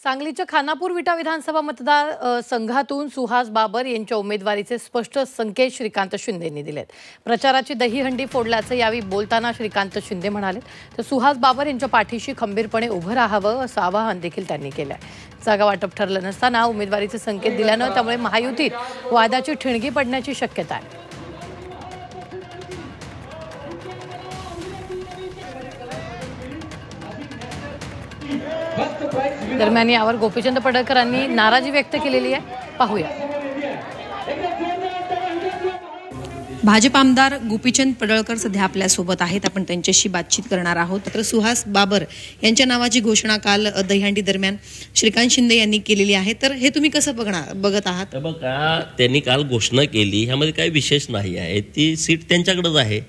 सांगलीच्या खानापूर विटा विधानसभा मतदार संघातून सुहास बाबर यांच्या उमेदवारीचे स्पष्ट संकेत श्रीकांत शिंदेंनी दिलेत। प्रचाराची दहीहंडी फोडल्याचं यावेळी बोलताना श्रीकांत शिंदे म्हणाले, तर सुहास बाबर यांच्या पाठीशी खंबीरपणे उभं राहावं असं आवाहन देखील त्यांनी केलंय। जागा वाटप ठरलं नसताना उमेदवारीचे संकेत दिल्यानं त्यामुळे महायुतीत वादाची ठिणगी पडण्याची शक्यता आहे। दरम्यान यावर गोपीचंद पडळकरांनी नाराजी व्यक्त केलेली आहे, पाहूया। भाजप आमदार गोपीचंद पडळकर सध्या आपल्या सोबत आहेत, आपण त्यांच्याशी बातचीत करणार आहोत। तर सुहास बाबर यांच्या नावाची घोषणा काल दहीहंडी दरम्यान श्रीकांत शिंदे यांनी केलेली आहे, तर हे तुम्ही कसं बघत आहात? बघा, त्यांनी काल घोषणा केली, ह्यामध्ये काही विशेष नाही आहे, ती सीट त्यांच्याकडेच आहे,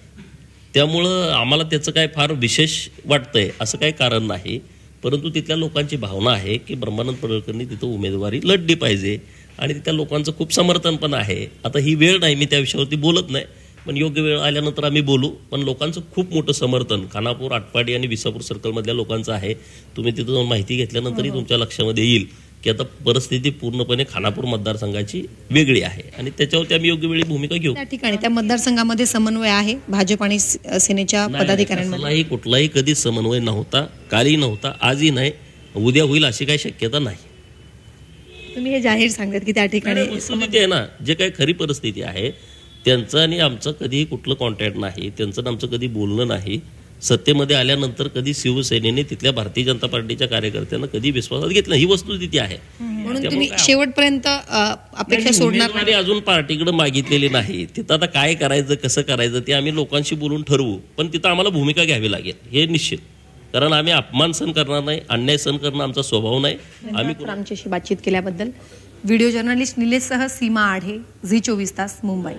त्यामुळं आम्हाला त्याचं काय फार विशेष वाटतंय असं काही कारण नाही। परंतु तिथल्या लोकांची भावना आहे की ब्रह्मानंद पडळकरांनी तिथं उमेदवारी लढली पाहिजे आणि तिथल्या लोकांचं खूप समर्थन पण आहे। आता ही वेळ नाही, मी त्या विषयावरती बोलत नाही, पण योग्य वेळ आल्यानंतर आम्ही बोलू। पण लोकांचं खूप मोठं समर्थन खानापूर, आटपाडी आणि विसापूर सर्कलमधल्या लोकांचं आहे। तुम्ही तिथं जाऊन माहिती घेतल्यानंतरही तुमच्या लक्षामध्ये येईल की आता परिस्थिती पूर्णपणे खानापूर मतदारसंघाची वेगळी आहे आणि त्याच्यावरती आम्ही योग्य वेळी भूमिका घेऊ। त्या ठिकाणी त्या मतदारसंघामध्ये समन्वय आहे भाजप आणि सेनेच्या पदाधिकाऱ्यांमध्ये? कुठलाही कधी समन्वय नव्हता, कालही नव्हता, आजही नाही, उद्या होईल अशी काही शक्यता नाही। तुम्ही हे जाहीर सांगतात की त्या ठिकाणी परिस्थिती आहे ना, जे काही खरी परिस्थिती आहे त्यांचं आणि आमचं कधीही कुठलं कॉन्टॅक्ट नाही, त्यांचं आमचं कधी बोलणं नाही। सत्तेमध्ये आल्यानंतर कधी शिवसेनेने तिथल्या भारतीय जनता पार्टीच्या कार्यकर्त्यांना कधी विश्वासात घेतलं, ही वस्तुस्थिती आहे। म्हणून तुम्ही शेवटपर्यंत अपेक्षा सोडणार नाही? अजून पार्टीकडे मागितलेली नाही, तिथं आता काय करायचं कसं करायचं ते आम्ही लोकांशी बोलून ठरवू, पण तिथं आम्हाला भूमिका घ्यावी लागेल हे निश्चित, कारण आम्ही अपमान सहन करणार नाही, अन्याय सहन करणं आमचा स्वभाव नाही। आम्ही आमच्याशी बातचीत केल्याबद्दल। व्हिडिओ जर्नलिस्ट निलेशसह सीमा आढे, झी 24 तास, मुंबई।